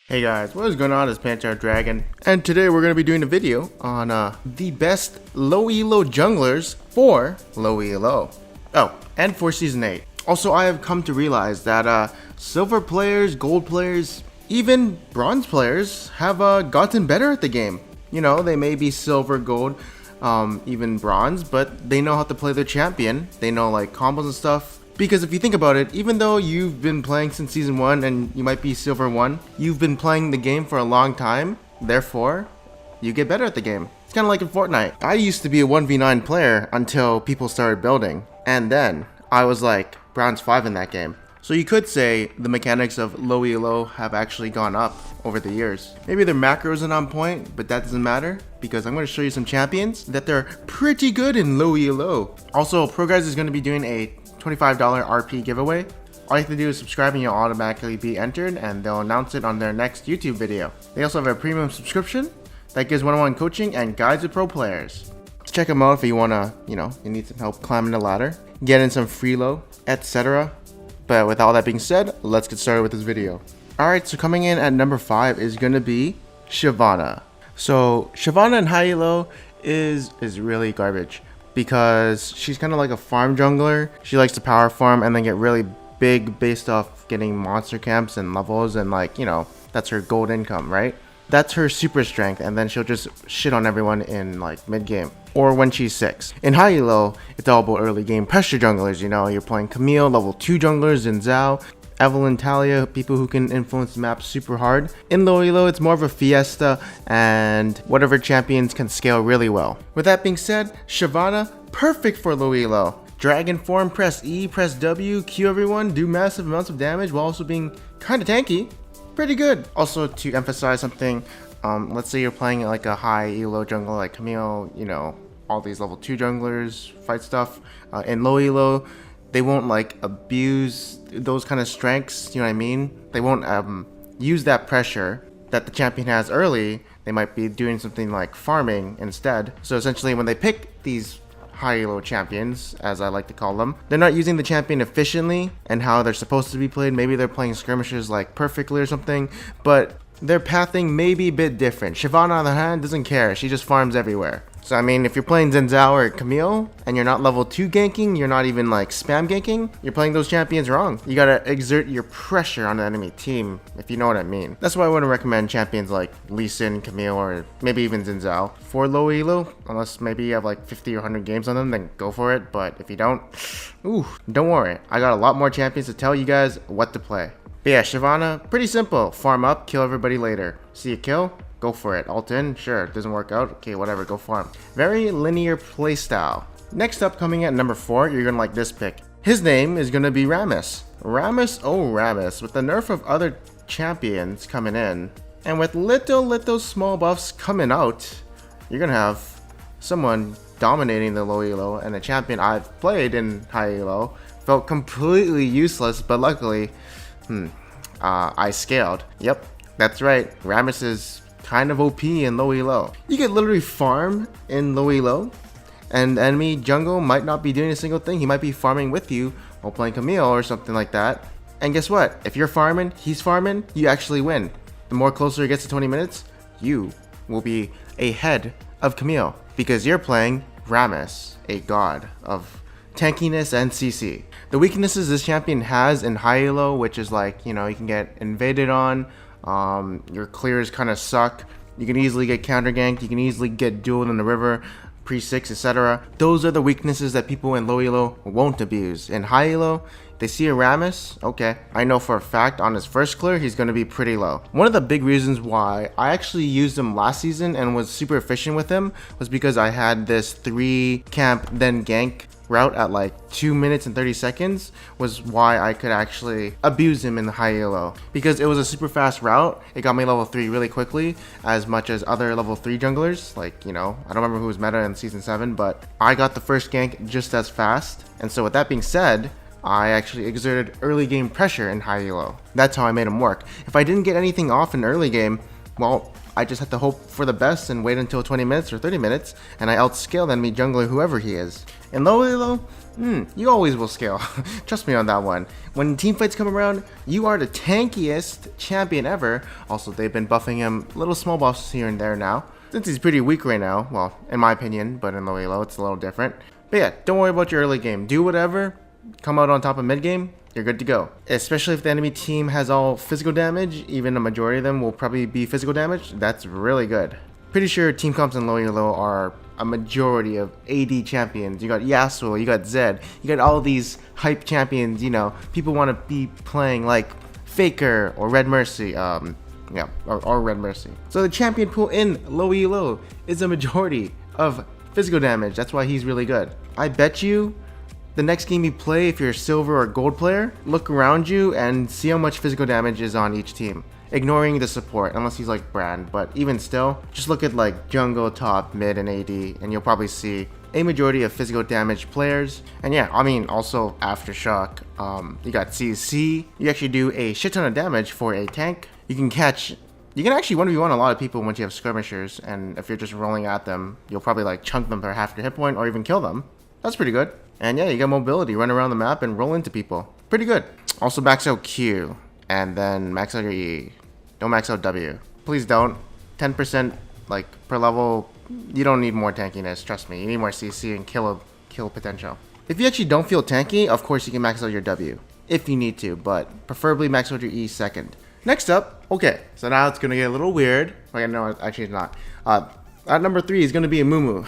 Hey guys, what is going on? It's Panchar Dragon, and today we're going to be doing a video on the best low elo junglers for low elo. Oh, and for Season 8. Also, I have come to realize that silver players, gold players, even bronze players have gotten better at the game. You know, they may be silver, gold, even bronze, but they know how to play their champion. They know like combos and stuff. Because if you think about it, even though you've been playing since Season 1 and you might be Silver 1, you've been playing the game for a long time, therefore, you get better at the game. It's kind of like in Fortnite. I used to be a 1v9 player until people started building, and then I was like Bronze 5 in that game. So you could say the mechanics of low elo have actually gone up over the years. Maybe their macro isn't on point, but that doesn't matter because I'm going to show you some champions that they're pretty good in low elo. Also, ProGuys is going to be doing a $25 RP giveaway. All you have to do is subscribe and you'll automatically be entered, and they'll announce it on their next YouTube video. They also have a premium subscription that gives one-on-one coaching and guides with pro players. So check them out if you wanna, you need some help climbing the ladder, get in some free low, etc. But with all that being said, let's get started with this video. Alright, so coming in at number 5 is gonna be Shyvana. So Shyvana in high elo is really garbage, because she's kind of like a farm jungler. She likes to power farm and then get really big based off getting monster camps and levels, and that's her gold income, right? That's her super strength, and then she'll just shit on everyone in like mid game or when she's 6. In high elo, it's all about early game pressure junglers. You're playing Camille, level 2 junglers, and Zhao, Evelyn, Talia, people who can influence the map super hard. In low elo, it's more of a fiesta, and whatever champions can scale really well. With that being said, Shyvana, perfect for low elo. Dragon form, press E, press W, Q everyone, do massive amounts of damage while also being kinda tanky. Pretty good. Also, to emphasize something, let's say you're playing like a high elo jungle like Camille, all these level 2 junglers, fight stuff. In low elo, they won't like abuse those kind of strengths, you know what I mean? They won't use that pressure that the champion has early. They might be doing something like farming instead. So essentially when they pick these high elo champions, as I like to call them, they're not using the champion efficiently and how they're supposed to be played. Maybe they're playing skirmishes like perfectly or something, but their pathing may be a bit different. Shyvana on the other hand doesn't care, she just farms everywhere. So I mean, if you're playing Zhao or Camille and you're not level 2 ganking, you're not even like spam ganking, you're playing those champions wrong. You gotta exert your pressure on the enemy team, if you know what I mean. That's why I wouldn't recommend champions like Lee Sin, Camille, or maybe even Zhao for low elo, unless maybe you have like 50 or 100 games on them, then go for it. But if you don't, don't worry. I got a lot more champions to tell you guys what to play. But yeah, Shyvana, pretty simple. Farm up, kill everybody later. See a kill? Go for it. Ult in? Sure. It doesn't work out? Okay, whatever. Go farm. Very linear playstyle. Next up, coming at number 4, you're gonna like this pick. His name is gonna be Ramus. Ramus, oh Ramus. With the nerf of other champions coming in, and with little small buffs coming out, you're gonna have someone dominating the low elo, and a champion I've played in high elo felt completely useless, but luckily, I scaled. Yep, that's right. Ramus is kind of OP in low elo. You could literally farm in low elo, and enemy jungle might not be doing a single thing. He might be farming with you while playing Camille or something like that. And guess what? If you're farming, he's farming, you actually win. The more closer it gets to 20 minutes, you will be ahead of Camille because you're playing Ramus, a god of tankiness and CC. The weaknesses this champion has in high elo, which is like, you can get invaded on, your clears kind of suck, you can easily get counter ganked, you can easily get dueled in the river, pre-6, etc. Those are the weaknesses that people in low elo won't abuse. In high elo, they see a Ramus, okay, I know for a fact on his first clear he's going to be pretty low. One of the big reasons why I actually used him last season and was super efficient with him was because I had this 3 camp then gank route at like 2 minutes and 30 seconds was why I could actually abuse him in the high elo, because it was a super fast route. It got me level 3 really quickly, as much as other level 3 junglers, like, I don't remember who was meta in season 7, but I got the first gank just as fast. And so with that being said, I actually exerted early game pressure in high elo. That's how I made him work. If I didn't get anything off in early game, well, I just have to hope for the best and wait until 20 minutes or 30 minutes, and I outscale the enemy jungler, whoever he is. In low elo, you always will scale. Trust me on that one. When team fights come around, you are the tankiest champion ever. Also, they've been buffing him little small buffs here and there now. Since he's pretty weak right now, well, in my opinion, but in low elo, it's a little different. But yeah, don't worry about your early game. Do whatever, come out on top of mid game, you're good to go. Especially if the enemy team has all physical damage, even a majority of them will probably be physical damage. That's really good. Pretty sure team comps in low elo are a majority of AD champions. You got Yasuo, you got Zed, you got all these hype champions, you know, people want to be playing like Faker or Red Mercy, or Red Mercy. So the champion pool in low elo is a majority of physical damage. That's why he's really good. I bet you the next game you play, if you're a silver or gold player, look around you and see how much physical damage is on each team. Ignoring the support, unless he's like Brand, but even still, just look at like jungle, top, mid, and AD, and you'll probably see a majority of physical damage players. And yeah, I mean, also Aftershock, you got CC, you actually do a shit ton of damage for a tank. You can actually 1v1 a lot of people once you have skirmishers, and if you're just rolling at them, you'll probably like chunk them for half their hit point or even kill them. That's pretty good. And yeah, you got mobility, run around the map and roll into people. Pretty good. Also max out Q, and then max out your E. Don't max out W. Please don't. 10% like per level, you don't need more tankiness, trust me. You need more CC and kill potential. If you actually don't feel tanky, of course you can max out your W, if you need to, but preferably max out your E second. Next up, okay, so now it's gonna get a little weird. Like, no, actually it's not. At number 3 is gonna be Amumu.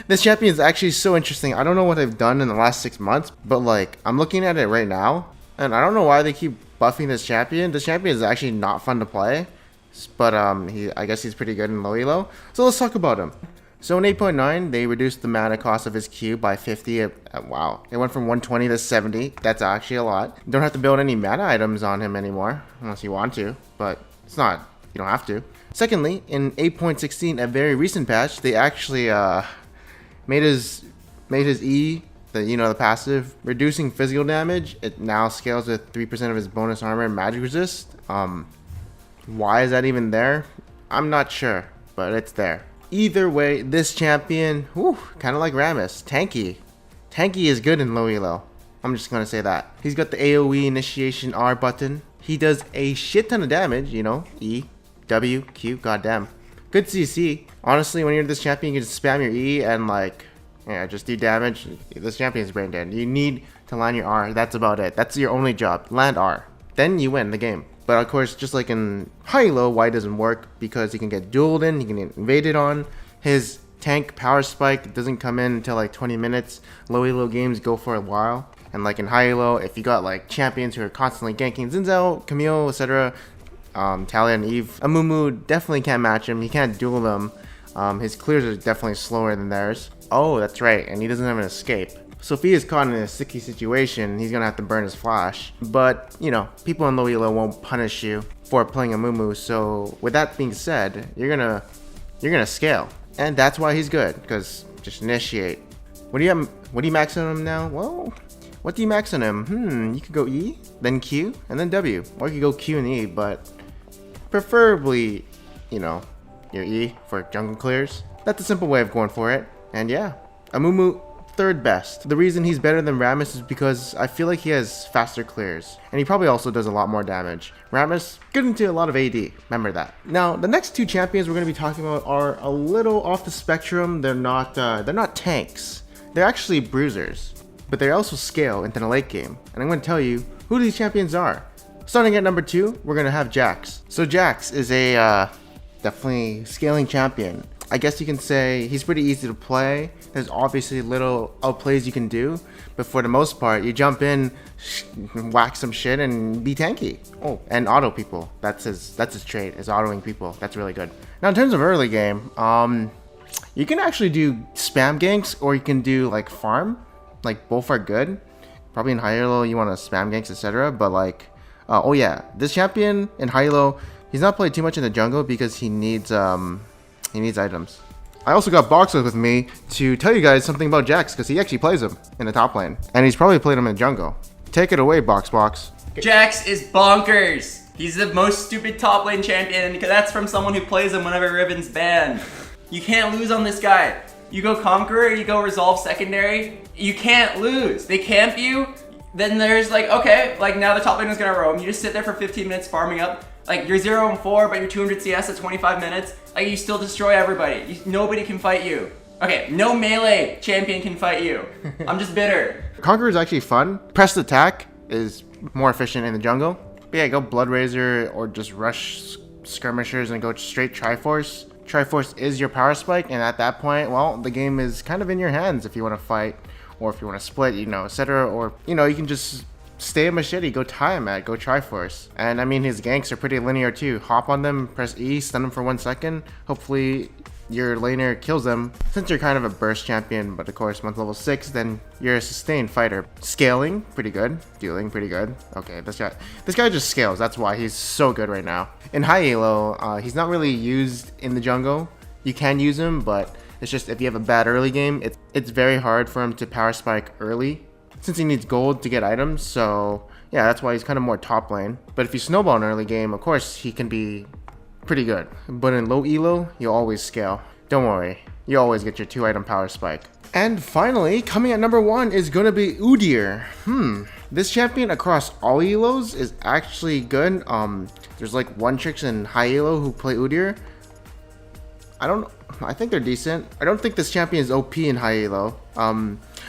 This champion is actually so interesting. I don't know what they've done in the last 6 months, but like, I'm looking at it right now, and I don't know why they keep buffing this champion. This champion is actually not fun to play, but I guess he's pretty good in low elo. So let's talk about him. So in 8.9, they reduced the mana cost of his Q by 50. Wow, it went from 120 to 70. That's actually a lot. You don't have to build any mana items on him anymore, unless you want to, but it's not, you don't have to. Secondly, in 8.16, a very recent patch, they actually made his E, the passive, reducing physical damage. It now scales with 3% of his bonus armor and magic resist. Why is that even there? I'm not sure, but it's there. Either way, this champion, kind of like Ramus, tanky. Tanky is good in low elo. I'm just gonna say that. He's got the AoE initiation R button. He does a shit ton of damage, you know, E, W, Q, goddamn. Good CC. Honestly, when you're this champion, you can just spam your E and like, yeah, just do damage. This champion's brain dead. You need to land your R. That's about it. That's your only job. Land R. Then you win the game. But of course, just like in high elo, Y doesn't work because he can get dueled in, he can get invaded on. His tank power spike doesn't come in until like 20 minutes. Low elo games go for a while. And like in high elo, if you got like champions who are constantly ganking Zinzao, Camille, etc., Talia and Eve, Amumu definitely can't match him. He can't duel them. His clears are definitely slower than theirs. Oh, that's right, and he doesn't have an escape. So if he is caught in a sticky situation, he's gonna have to burn his flash. But, you know, people in low elo won't punish you for playing Amumu, so with that being said, you're gonna scale. And that's why he's good, because just initiate. What do you max on him now? Well, what do you max on him? You could go E, then Q, and then W. Or you could go Q and E, but preferably, you know, your E for jungle clears. That's a simple way of going for it. And yeah, Amumu, third best. The reason he's better than Ramus is because I feel like he has faster clears, and he probably also does a lot more damage. Ramus, good into a lot of AD, remember that. Now, the next two champions we're going to be talking about are a little off the spectrum. They're not tanks. They're actually bruisers, but they also scale into the late game, and I'm going to tell you who these champions are. Starting at number 2, we're going to have Jax. So Jax is a definitely scaling champion. I guess you can say he's pretty easy to play. There's obviously little outplays you can do, but for the most part, you jump in, whack some shit, and be tanky. Oh, and auto people. That's his trait, is autoing people. That's really good. Now, in terms of early game, you can actually do spam ganks, or you can do like farm. Like, both are good. Probably in high elo, you want to spam ganks, etc. But like, oh yeah, this champion in high elo, he's not played too much in the jungle because he needs items. I also got BoxBox with me to tell you guys something about Jax, because he actually plays him in the top lane, and he's probably played him in jungle. Take it away, BoxBox. Jax is bonkers. He's the most stupid top lane champion, because that's from someone who plays him whenever Riven's banned. You can't lose on this guy. You go Conqueror, you go Resolve secondary, you can't lose. They camp you, then there's like, okay, like now the top lane is gonna roam. You just sit there for 15 minutes farming up. Like you're 0-4, but you're 200 CS at 25 minutes. Like you still destroy everybody. Nobody can fight you. Okay, no melee champion can fight you. I'm just bitter. Conqueror is actually fun. Pressed attack is more efficient in the jungle. But yeah, go Blood Razor or just rush skirmishers and go straight Triforce. Triforce is your power spike, and at that point, well, the game is kind of in your hands if you want to fight, or if you want to split, you know, etc. Or, you know, you can just stay a machete, go Tiamat, go Triforce. And I mean, his ganks are pretty linear too. Hop on them, press E, stun them for 1 second. Hopefully your laner kills them. Since you're kind of a burst champion, but of course once level 6, then you're a sustained fighter. Scaling, pretty good. Dealing, pretty good. Okay, this guy just scales. That's why he's so good right now. In high elo, he's not really used in the jungle. You can use him, but it's just if you have a bad early game, it's very hard for him to power spike early, since he needs gold to get items. So yeah, that's why he's kind of more top lane. But if you snowball in early game, of course he can be pretty good. But in low elo, you always scale. Don't worry, you always get your 2-item power spike. And finally, coming at number 1 is gonna be Udyr. This champion across all elos is actually good. There's like one tricks in high elo who play Udyr. I think they're decent. I don't think this champion is OP in high elo.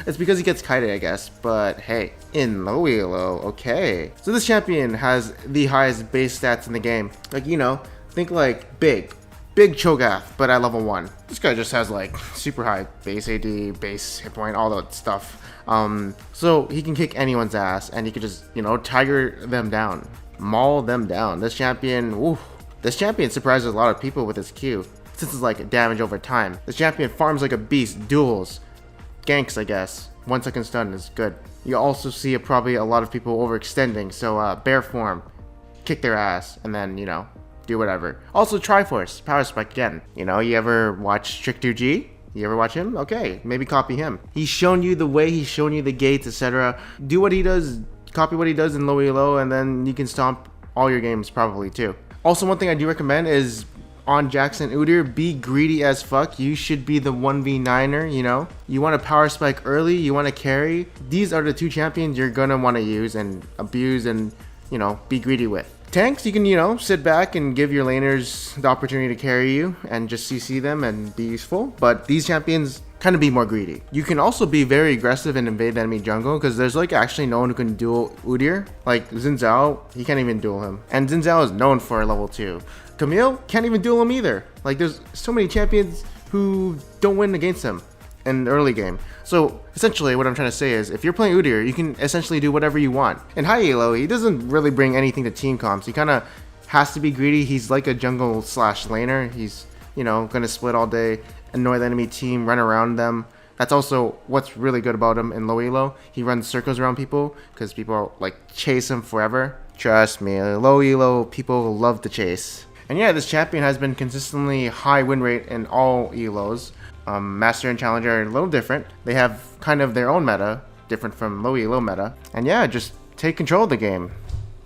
It's because he gets kited, I guess. But hey, in low elo, okay. So this champion has the highest base stats in the game. Like, you know, think like big Cho'Gath, but at level 1. This guy just has like super high base AD, base hit point, all that stuff. So he can kick anyone's ass, and he can just, you know, tiger them down, maul them down. This champion, this champion surprises a lot of people with his Q, since it's like damage over time. This champion farms like a beast, duels, ganks, I guess. 1 second stun is good. You also see probably a lot of people overextending, so bear form, kick their ass, and then, you know, do whatever. Also Triforce, power spike again. You know, you ever watch Trick2G? You ever watch him? Okay, maybe copy him. He's shown you the way, he's shown you the gates, etc. Do what he does, copy what he does in low elo, and then you can stomp all your games probably too. Also, one thing I do recommend is on Jackson Udyr, be greedy as fuck. You should be the 1v9er, you know? You want to power spike early, you want to carry. These are the 2 champions you're gonna want to use and abuse and, you know, be greedy with. Tanks, you can, you know, sit back and give your laners the opportunity to carry you and just CC them and be useful. But these champions kind of be more greedy. You can also be very aggressive and invade the enemy jungle, because there's like actually no one who can duel Udyr. Like Xin Zhao, he can't even duel him. And Xin Zhao is known for level 2. Camille can't even duel him either. Like there's so many champions who don't win against him in the early game. So essentially what I'm trying to say is, if you're playing Udyr, you can essentially do whatever you want. In high elo, he doesn't really bring anything to team comps. He kind of has to be greedy. He's like a jungle slash laner. He's, you know, gonna split all day, annoy the enemy team, run around them. That's also what's really good about him in low elo. He runs circles around people because people like chase him forever. Trust me, low elo people love to chase. And yeah, this champion has been consistently high win rate in all elos. Master and Challenger are a little different. They have kind of their own meta, different from low elo meta. And yeah, just take control of the game.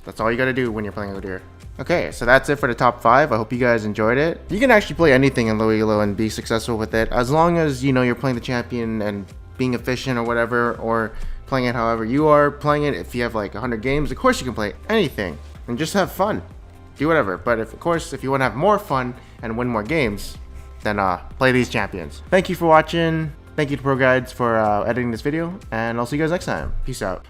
That's all you gotta do when you're playing Udyr. Okay, so that's it for the top 5. I hope you guys enjoyed it. You can actually play anything in low elo and be successful with it, as long as, you know, you're playing the champion and being efficient or whatever, or playing it however you are playing it. If you have like 100 games, of course you can play anything and just have fun. Do whatever. But of course, if you want to have more fun and win more games, then play these champions. Thank you for watching. Thank you to Pro Guides for editing this video, and I'll see you guys next time. Peace out.